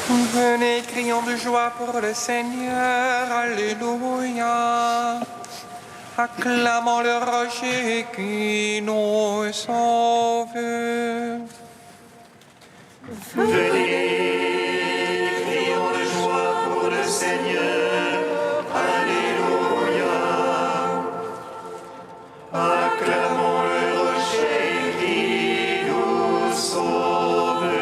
Venez, crions de joie pour le Seigneur, Alléluia. Acclamons le rocher qui nous sauve. Venez, crions de joie pour le Seigneur, Alléluia. Acclamons le rocher qui nous sauve.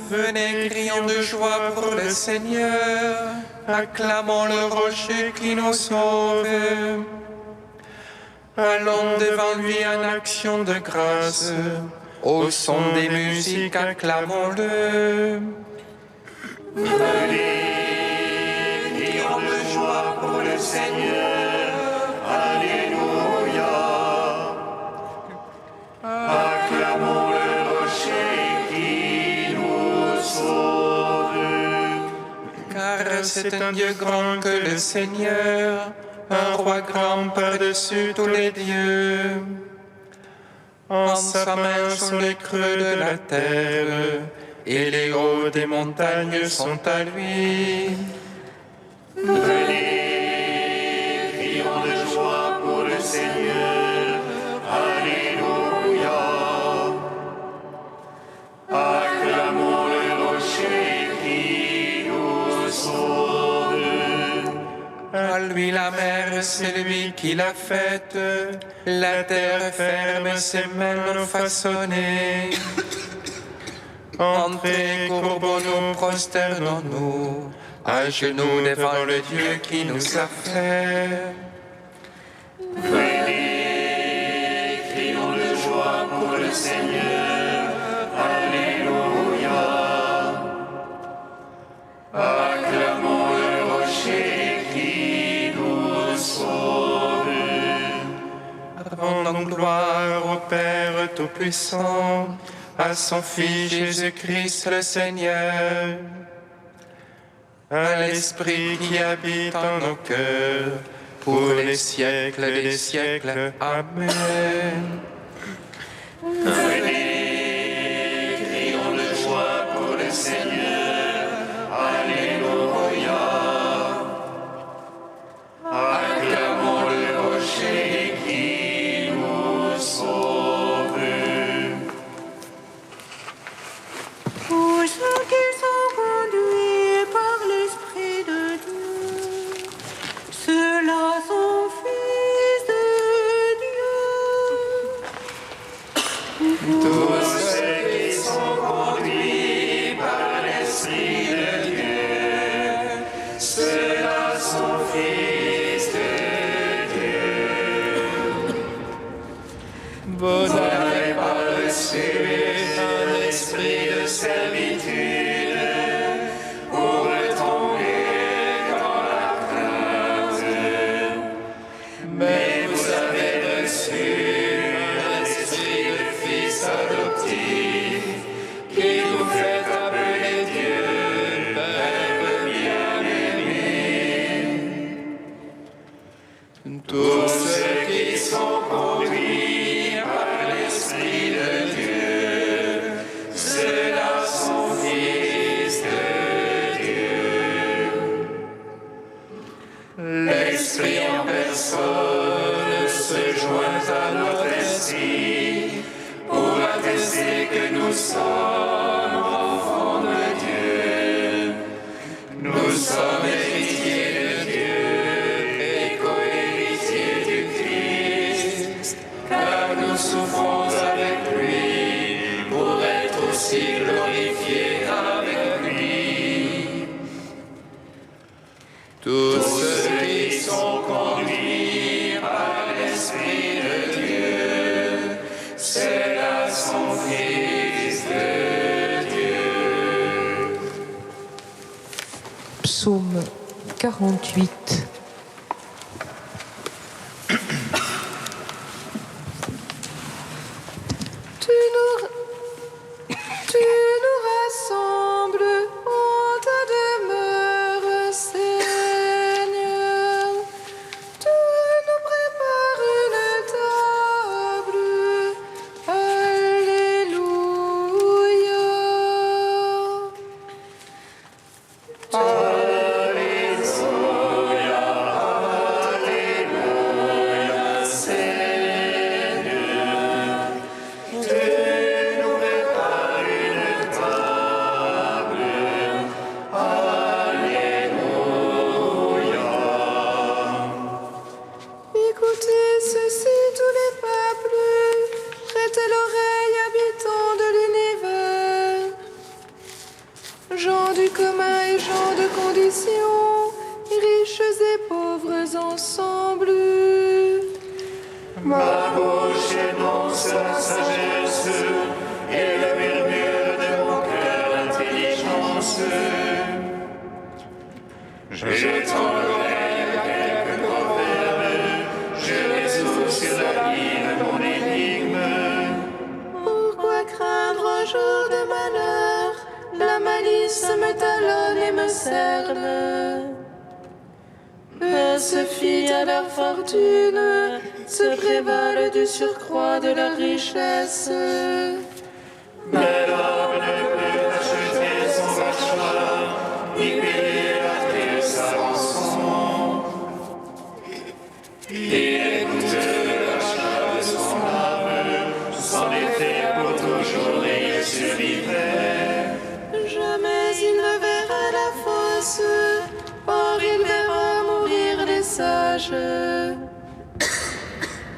Venez, crions de joie pour le Seigneur, acclamons le rocher qui nous sauve. Allons devant lui en action de grâce, au son des musiques, acclamons-le. Venez, crions de joie pour le Seigneur, Alléluia. Acclamons le rocher qui nous sauve. Car c'est un Dieu grand que le Seigneur, un roi grand par-dessus tous les dieux. En sa main sont les creux de la terre, et les hauts des montagnes sont à lui. Venez, crions de joie pour le Seigneur, Alléluia. Acclamons le rocher qui nous sauve. À lui la mer, c'est lui qui l'a faite, la terre ferme, ses mains l'ont façonnée. Entrez, courbons-nous, prosternons-nous, à genoux devant le Dieu qui nous a fait. Venez, crions de joie pour le Seigneur, Alléluia. Acclamons le rocher qui nous sauve. Rendons gloire au Père Tout-Puissant, à son Fils Jésus-Christ le Seigneur, à l'Esprit qui habite en nos cœurs, pour les siècles des siècles. Amen. Venez, crions de joie pour le Seigneur, Alléluia. Acclamons le rocher qui nous sauve. Pour ceux qui sont conduits par l'Esprit de Dieu, ceux-là sont fils de Dieu. Tous ceux qui sont conduits par l'Esprit de Dieu, ceux-là sont fils de Dieu. Vous n'avez pas reçu un esprit de servitude pour retomber dans la crainte, mais vous avez reçu un esprit de fils adoptif qui nous fait appeler Dieu, Père bien-aimé. Tous ceux qui sont conduits par l'Esprit de Dieu, ceux-là sont fils de Dieu. L'Esprit en personne se joint à notre esprit pour attester que nous sommes enfants de Dieu. Nous sommes héritiers de Dieu et co-héritiers du Christ, car nous souffrons avec lui pour être aussi glorifiés avec lui. Tous ceux qui sont conduits par l'Esprit de Dieu, ceux-là sont fils de Dieu. Psaume 48. Tu nous rassembles en ta demeure, Seigneur. Tu nous prépares une table. Alléluia. du commun et gens de condition, riches et pauvres ensemble. Ma bouche énonce la sagesse et le murmure de mon cœur l'intelligence. Je tends l'oreille à quelques proverbes, je résous sur la ligne mon énigme. Pourquoi craindre un jour de malheur? La malice me talonne et me cerne. Eux se fient à leur fortune, se prévalent du surcroît de leur richesse. Mais l'homme ne peut acheter son rachat, ni payer à Dieu sa rançon. Il écoute le rachat de son âme, s'en effet pour toujours et sur l'hiver. Jamais il ne verra la fosse, or il verra mourir les sages.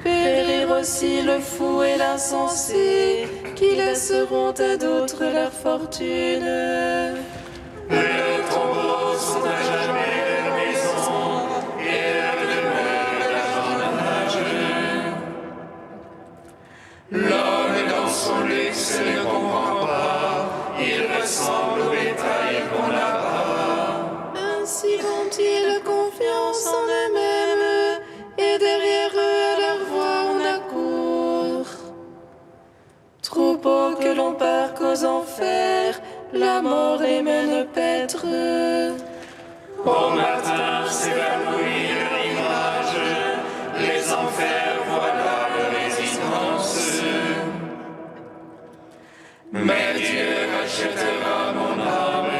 Périr aussi le fou et l'insensé, qui laisseront à d'autres leur fortune. Le tombeau sont à jamais leur maison, et leur demeure l'argent d'un âge. L'homme dans son luxe ne comprend pas, il ressemble au bétail qu'on abat. Ainsi ont-ils confiance en eux-mêmes, et derrière eux à leur voix on accourt. Troupeaux que l'on parque aux enfers, la mort les mène paître. Au matin s'évanouit leur image, les enfers voilà leur résistance. Mais Dieu rachètera mon âme,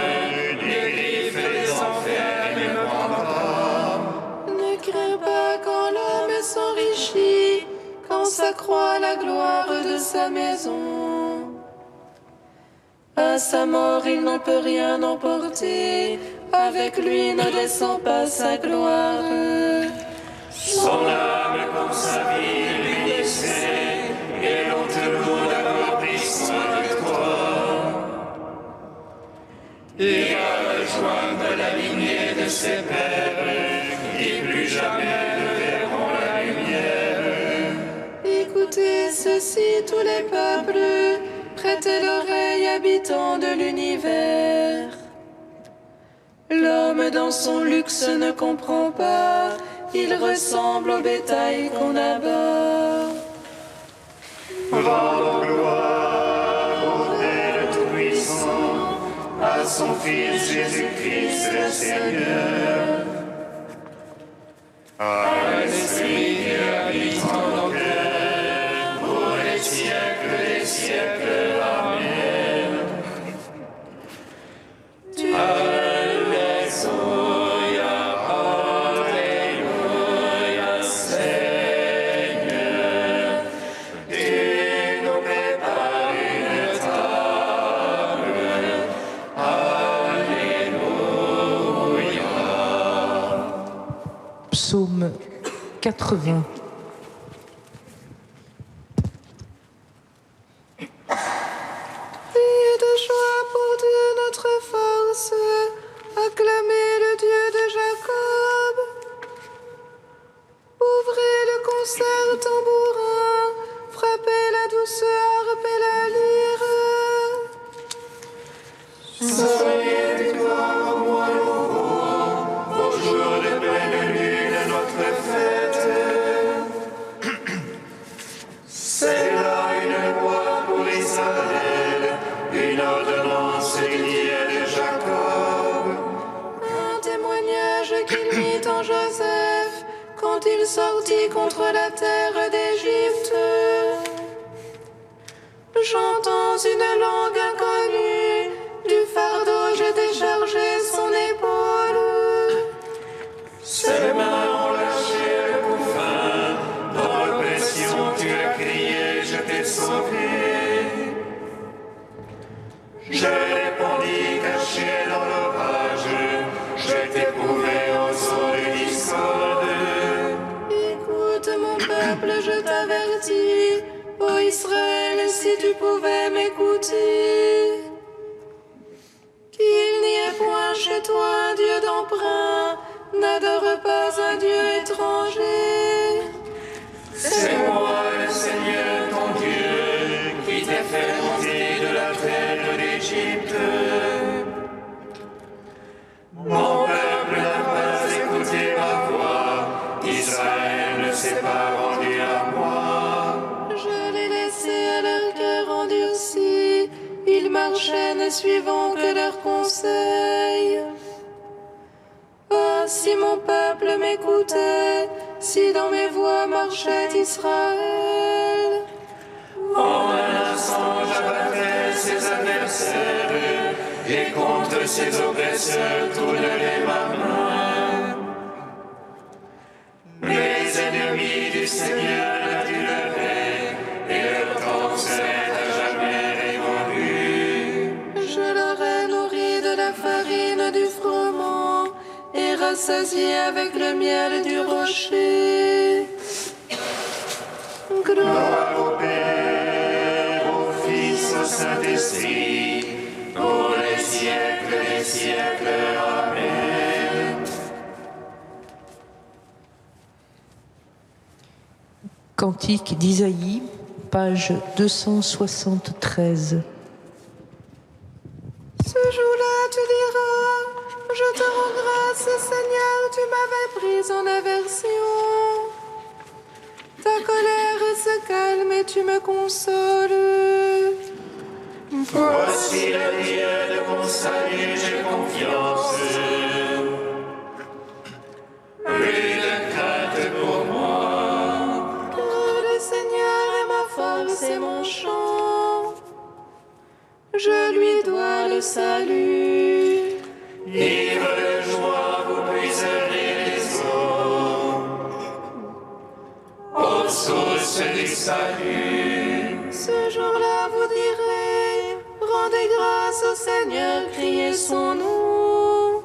les griffes des enfers ne me prendra. Ne crains pas quand l'homme s'enrichit, quand s'accroît la gloire de sa maison. À sa mort il n'en peut rien emporter, avec lui ne descend pas sa gloire. Son âme comme sa vie lui laissait, et l'on te loue d'avoir pris soin de toi. Il va rejoindre la lignée de ses pères, qui plus jamais ne verront la lumière. Écoutez ceci tous les peuples, prêtez l'oreille habitants de l'univers. L'homme dans son luxe ne comprend pas, il ressemble au bétail qu'on abat. Rendons gloire au Père Tout-Puissant, à son Fils Jésus-Christ le Seigneur. À l'Esprit qui habite en nos cœurs, pour les siècles des siècles. Amen. Alléluia, Alléluia, Seigneur, tu nous prépares une table. Alléluia. Psaume 80. Priez de joie pour Dieu notre force, acclamez le Dieu de Jacob. Ouvrez le concert tambourin, frappez la douce harpe et la lyre. Soyez victoire au mois nouveau, au jour de pleine lune, notre fête. C'est là une loi pour Israël, une ordonnance liée de Jacob. Un témoignage qu'il mit en Joseph quand il sortit contre la terre d'Égypte. J'entends une langue inconnue, du fardeau j'ai déchargé son épaule. Ses mains ont lâché le couffin, dans l'oppression tu as crié, je t'ai sauvé. Je répondis caché dans l'orage, je t'éprouvais aux eaux de discorde. Écoute mon peuple, je t'avertis, ô Israël, si tu pouvais m'écouter. Qu'il n'y ait point à toi un Dieu d'emprunt, n'adore pas un Dieu étranger. C'est moi le Seigneur ton Dieu, qui t'ai fait monter de la terre d'Égypte. Mon peuple n'a pas écouté ma voix, Israël ne s'est pas rendu à moi. Je l'ai laissé à leur cœur endurci, ils marchaient ne suivant que leurs conseils. Ah, si mon peuple m'écoutait, si dans mes voies marchait Israël. En un instant j'abattais ses adversaires, et contre ses oppresseurs tournerai ma main. Les ennemis du Seigneur l'aduleraient, et leur temps serait à jamais révolu. Je l'aurais nourri de la farine du froment, et rassasié avec le miel du rocher. Gloire au Père, au Fils, au Saint-Esprit, pour les siècles des siècles. Amen. Cantique d'Isaïe, page 273. Ce jour-là, tu diras, je te rends grâce, Seigneur, tu m'avais pris en aversion. Ta colère se calme et tu me consoles. Voici le Dieu de mon salut, j'ai confiance. Plus de crainte pour moi. Car le Seigneur est ma force et mon chant. Je lui dois le salut. Ivre de joie, vous puiserez les eaux, aux sources du salut. Ce jour-là, vous direz, rendez grâce au Seigneur, criez son nom.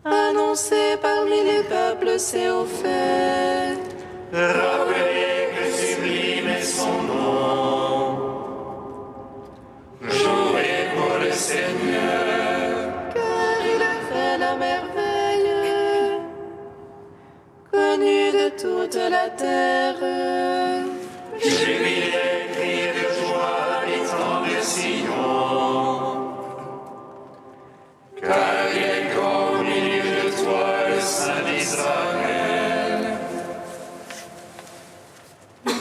Annoncez parmi les peuples ses hauts faits. Rappelez que sublime est son nom. Jouez pour le Seigneur. Car il a fait la merveille, connue de toute la terre. Jubilez, criez de joie, habitants de Sion. Car il est grand au milieu de toi, le Saint d'Israël.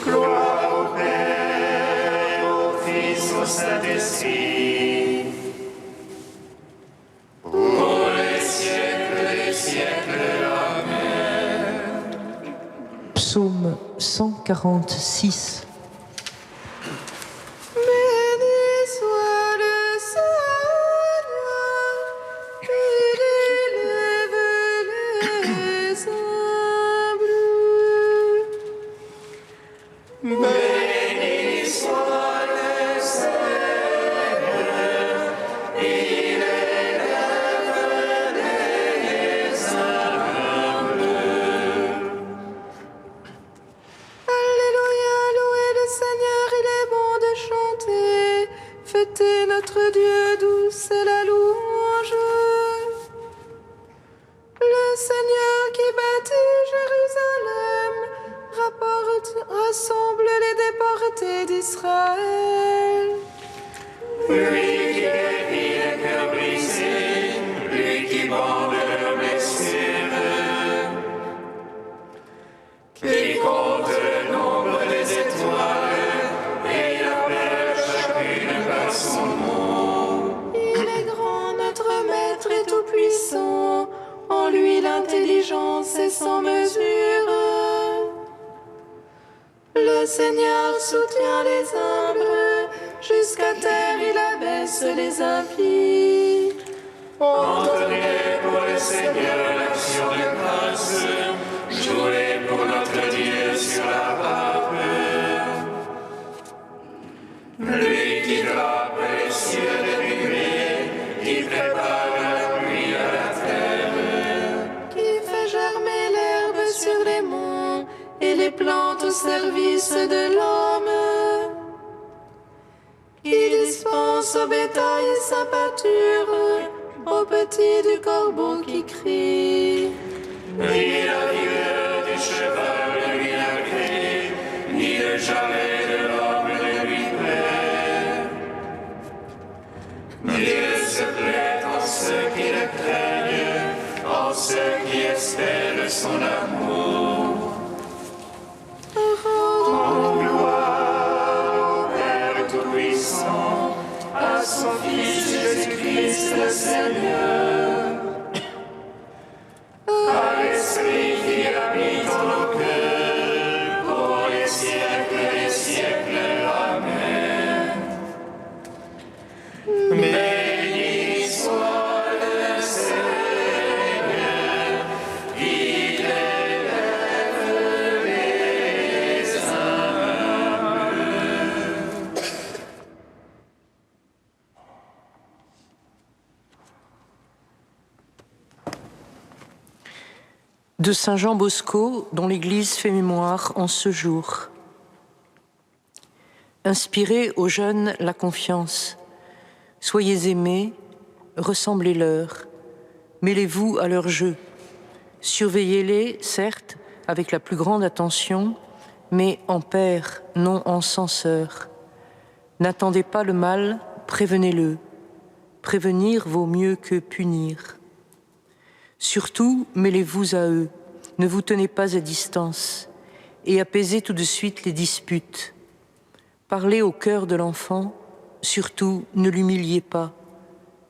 Gloire au Père, au Fils, au Saint-Esprit, pour les siècles des siècles. Amen. Psaume 146. Béni soit le Seigneur, il élève les humbles. Béni soit le Seigneur, il élève les humbles. Alléluia, louez le Seigneur, il est bon de chanter. Fêtez notre Dieu, douce est la louange. Le Seigneur qui bâtit Jérusalem rassemble les déportés d'Israël. Lui qui guérit les cœurs brisés, lui qui bande leurs blessures, qui compte le nombre des étoiles et il appelle chacune par son nom. Il est grand, notre Maître est tout-puissant. En lui l'intelligence est sans mesure. Le Seigneur soutient les humbles, jusqu'à terre il abaisse les impies. Entonnez pour le Seigneur l'action de grâce, jouez pour notre Dieu sur la harpe. Lui qui drape les cieux de nuée, qui prépare la pluie à la terre, Qui fait germer l'herbe sur les monts et les plantes au service de l'homme. Qui dispense au bétail sa pâture, au petit du corbeau qui crie. Ni la vigueur du cheval ne lui agrée, ni le jarret de l'homme ne lui plaît. Dieu se plaît en ceux qui le craignent, en ceux qui espèrent son amour. En gloire au Père Tout-Puissant, à son Fils Jésus-Christ le Seigneur, à l'Esprit qui habite en nos cœurs, pour les siècles des siècles. Amen. Béni soit le Seigneur, il élève les humbles. De Saint Jean Bosco, dont l'Église fait mémoire en ce jour. Inspirez aux jeunes la confiance. Soyez aimés, ressemblez-leur. Mêlez-vous à leur jeu. Surveillez-les, certes, avec la plus grande attention, mais en père, non en censeur. N'attendez pas le mal, prévenez-le. Prévenir vaut mieux que punir. Surtout, mêlez-vous à eux, ne vous tenez pas à distance, et apaisez tout de suite les disputes. Parlez au cœur de l'enfant, surtout ne l'humiliez pas,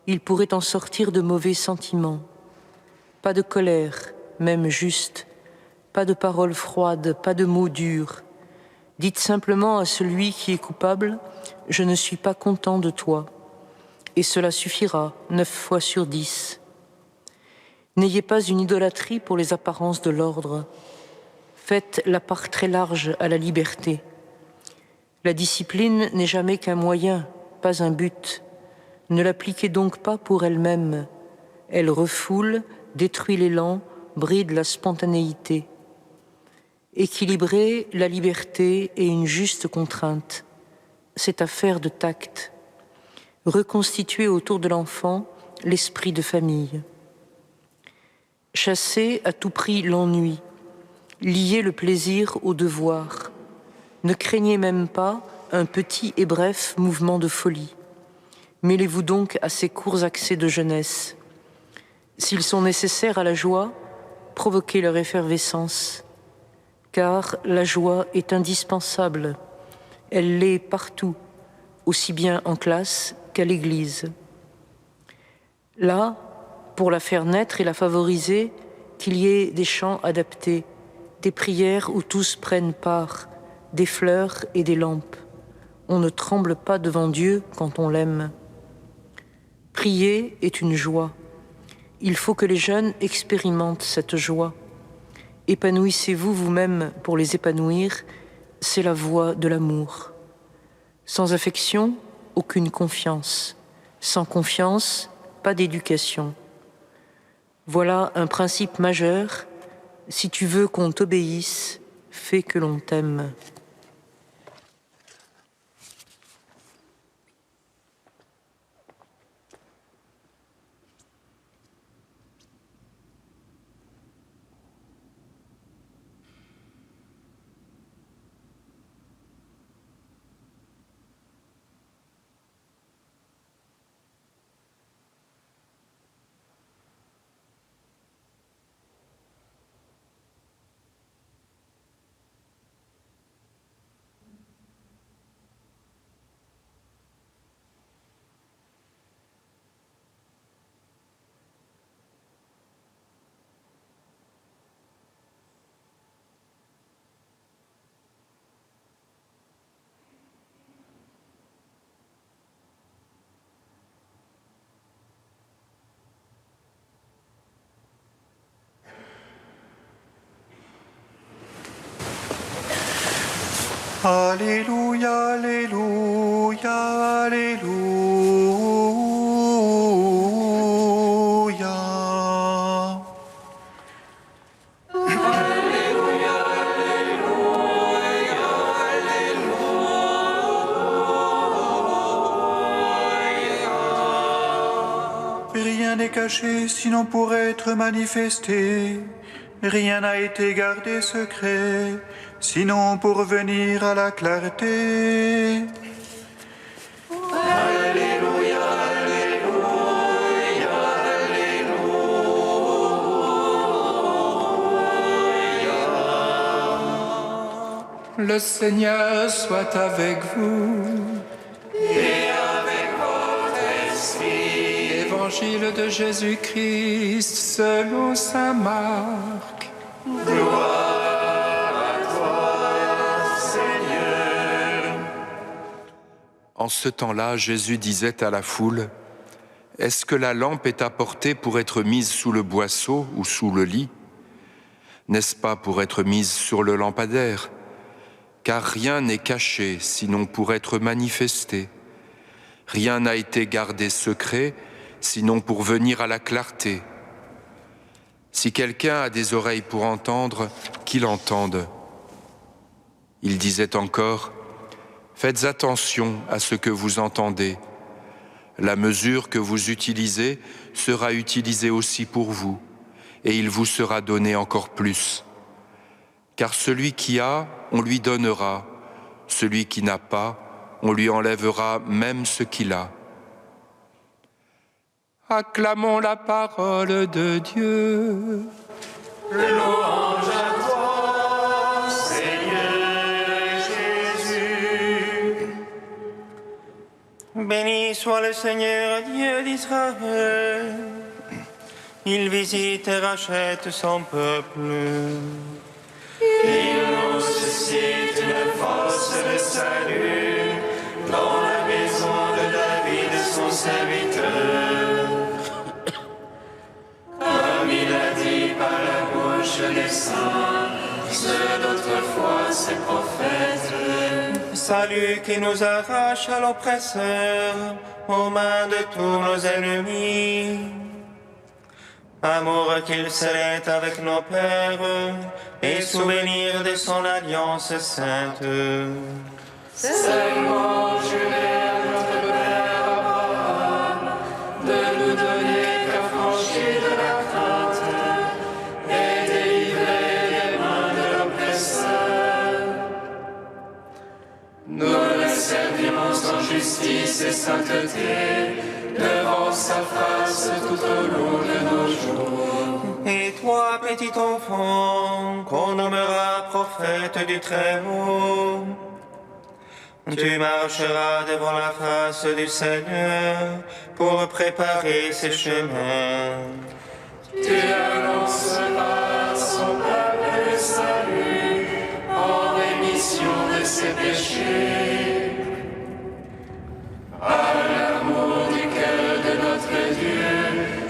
il pourrait en sortir de mauvais sentiments. Pas de colère, même juste, pas de paroles froides, pas de mots durs. Dites simplement à celui qui est coupable, « Je ne suis pas content de toi », et cela suffira 9 fois sur 10. N'ayez pas une idolâtrie pour les apparences de l'ordre. Faites la part très large à la liberté. La discipline n'est jamais qu'un moyen, pas un but. Ne l'appliquez donc pas pour elle-même. Elle refoule, détruit l'élan, bride la spontanéité. Équilibrer la liberté et une juste contrainte, c'est affaire de tact. Reconstituer autour de l'enfant l'esprit de famille. Chassez à tout prix l'ennui, liez le plaisir au devoir. Ne craignez même pas un petit et bref mouvement de folie. Mêlez-vous donc à ces courts accès de jeunesse. S'ils sont nécessaires à la joie, provoquez leur effervescence. Car la joie est indispensable. Elle l'est partout, aussi bien en classe qu'à l'église. Là, pour la faire naître et la favoriser, qu'il y ait des chants adaptés, des prières où tous prennent part, des fleurs et des lampes. On ne tremble pas devant Dieu quand on l'aime. Prier est une joie. Il faut que les jeunes expérimentent cette joie. Épanouissez-vous vous-même pour les épanouir, c'est la voie de l'amour. Sans affection, aucune confiance. Sans confiance, pas d'éducation. Voilà un principe majeur. Si tu veux qu'on t'obéisse, fais que l'on t'aime. Alléluia, Alléluia, Alléluia. rien n'est caché sinon pour être manifesté. Rien n'a été gardé secret, sinon pour venir à la clarté. Alléluia, Alléluia, Alléluia. Le Seigneur soit avec vous. Et avec votre esprit. Évangile de Jésus-Christ selon saint Marc. Gloire à toi, Seigneur. En ce temps-là, Jésus disait à la foule, « Est-ce que la lampe est apportée pour être mise sous le boisseau ou sous le lit? N'est-ce pas pour être mise sur le lampadaire? Car rien n'est caché, sinon pour être manifesté. Rien n'a été gardé secret, sinon pour venir à la clarté. Si quelqu'un a des oreilles pour entendre, qu'il entende. » Il disait encore, « Faites attention à ce que vous entendez. La mesure que vous utilisez sera utilisée aussi pour vous, et il vous sera donné encore plus. Car celui qui a, on lui donnera, celui qui n'a pas, on lui enlèvera même ce qu'il a. » Acclamons la parole de Dieu. Louange à toi, Seigneur Jésus. Béni soit le Seigneur, Dieu d'Israël. Il visite et rachète son peuple. Il nous suscite une force de salut dans la maison de David, son serviteur. Comme il a dit par la bouche des saints, ceux d'autrefois, ses prophètes. Salut qui nous arrache à l'oppresseur, aux mains de tous nos ennemis. Amour qu'il scellait avec nos pères, et souvenir de son alliance sainte. Seulement juré à notre Père Abraham de nous donner qu'affranchis de la crainte et délivrer des mains de l'oppresseur. Nous le servions en justice et sainteté devant sa face tout au long de nos jours. Et toi, petit enfant, qu'on nommera prophète du Très-Haut, tu marcheras devant la face du Seigneur pour préparer ses chemins. Tu annonceras son peuple le salut en rémission de ses péchés. À l'amour du cœur de notre Dieu,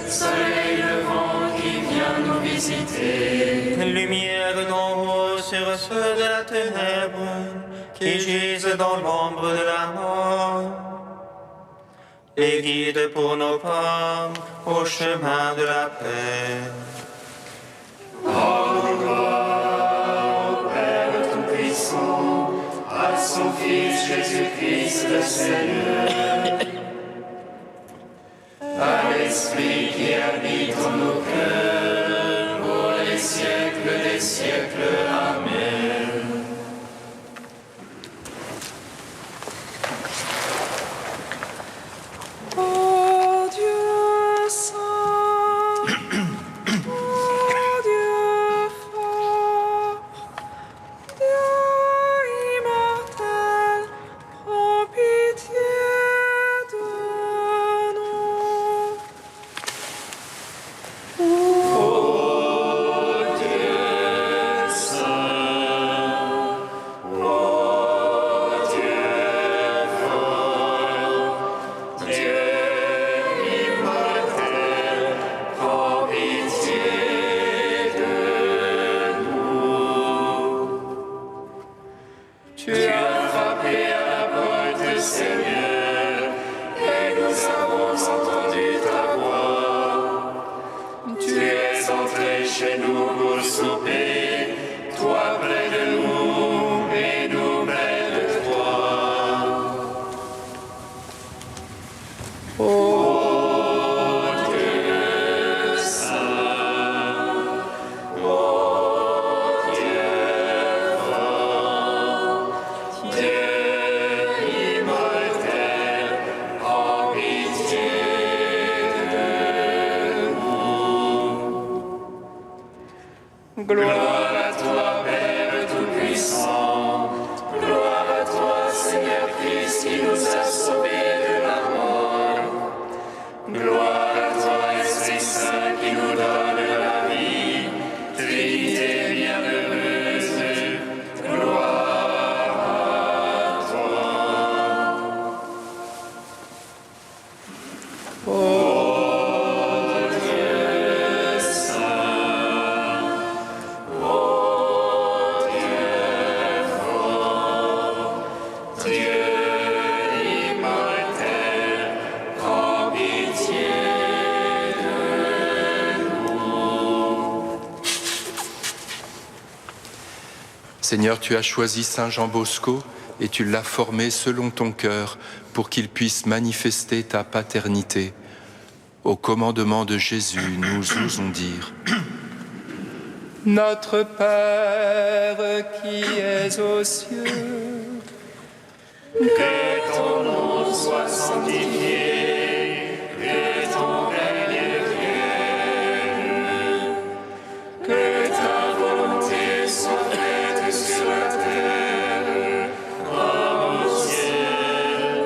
soleil levant qui vient nous visiter. Lumière d'en haut sur ceux de la ténèbre qui gisent dans l'ombre de la mort. Et guide pour nos pas au chemin de la paix. Rends gloire au Père Tout-Puissant, à son Fils Jésus-Christ le Seigneur, à l'Esprit qui habite en nos cœurs, pour les siècles des siècles. Amen. Ô Dieu saint, ô Dieu fort, Dieu immortel, prends pitié de nous. Tu as frappé à la porte, Seigneur, et nous avons entendu ta voix. Tu es entré chez nous pour souper, toi près de nous et nous près de toi. Oh Dieu Gloire à toi, Père Tout-Puissant. Gloire à toi, Seigneur Christ, qui nous a sauvés de la mort. Gloire à toi, Esprit Saint, qui nous donne la vie. Trinité bienheureuse, gloire à toi. Ô Dieu saint, ô Dieu fort, Dieu immortel, prends pitié de nous. Seigneur, tu as choisi Saint Jean Bosco et tu l'as formé selon ton cœur pour qu'il puisse manifester ta paternité. Au commandement de Jésus, nous osons dire: Notre Père qui es aux cieux, Que ton nom soit sanctifié, que ton règne vienne, que ta volonté soit faite sur la terre comme au ciel.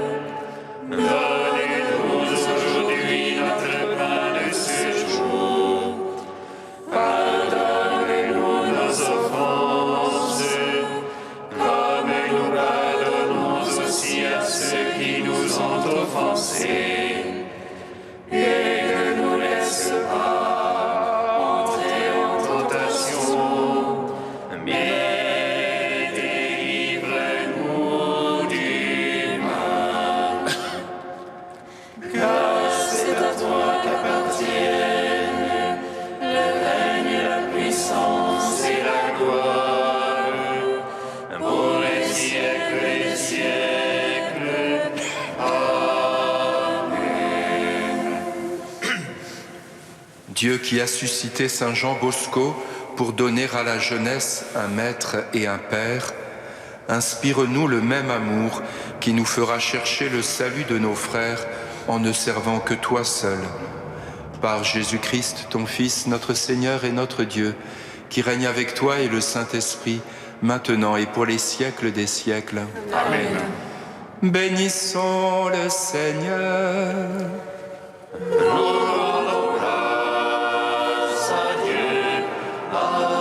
Donne-nous aujourd'hui notre pain de ce jour. Pardonne-nous nos offenses, comme nous pardonnons aussi à ceux qui nous ont offensés. Et ne nous laisse pas entrer en tentation, mais délivre-nous du mal. Car c'est à toi qu'appartiennent le règne, la puissance et la gloire, pour les siècles des siècles. Amen. Dieu qui a suscité Saint Jean Bosco pour donner à la jeunesse un maître et un père, inspire-nous le même amour qui nous fera chercher le salut de nos frères en ne servant que toi seul. Par Jésus-Christ, ton Fils, notre Seigneur et notre Dieu, qui règne avec toi et le Saint-Esprit, maintenant et pour les siècles des siècles. Amen. bénissons le Seigneur. Grâce à Dieu. Amen.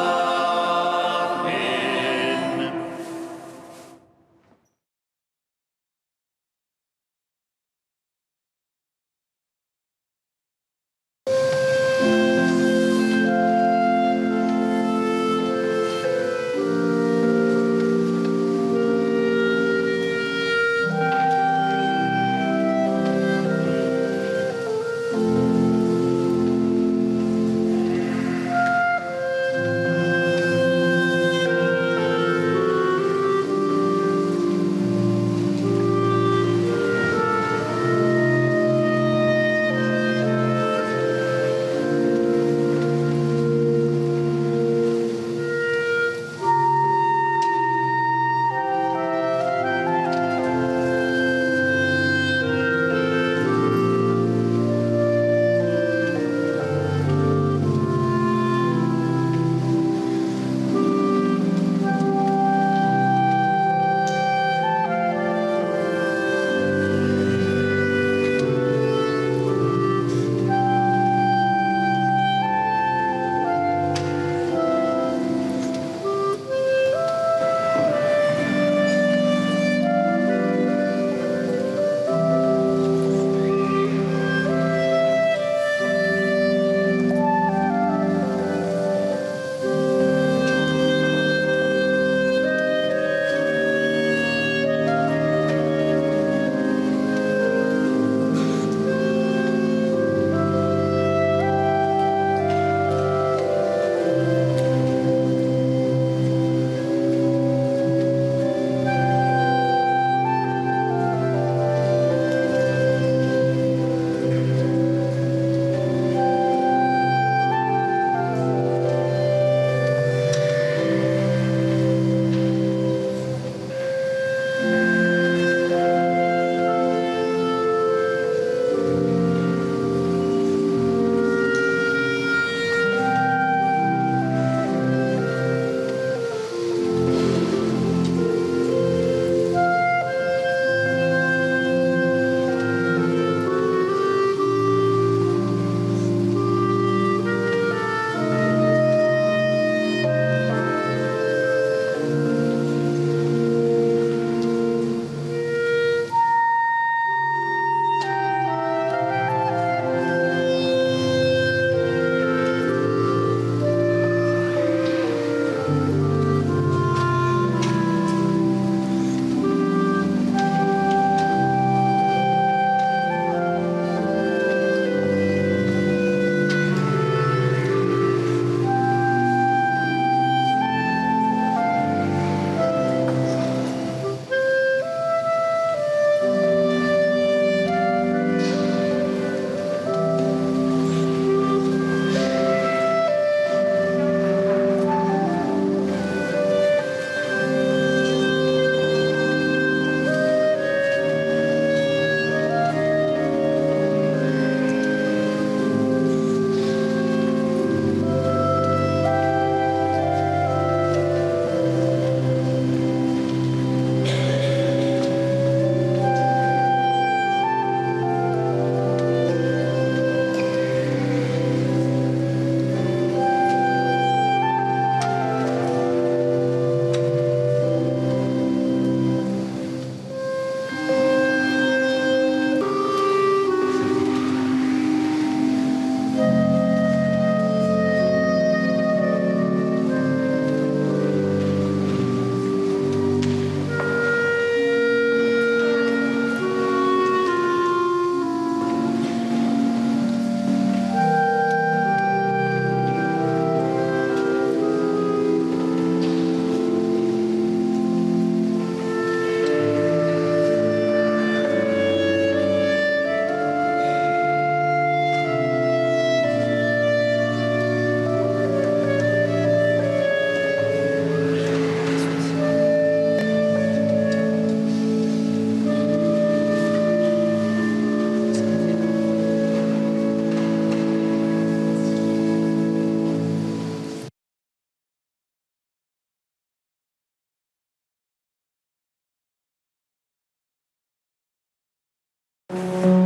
Amen.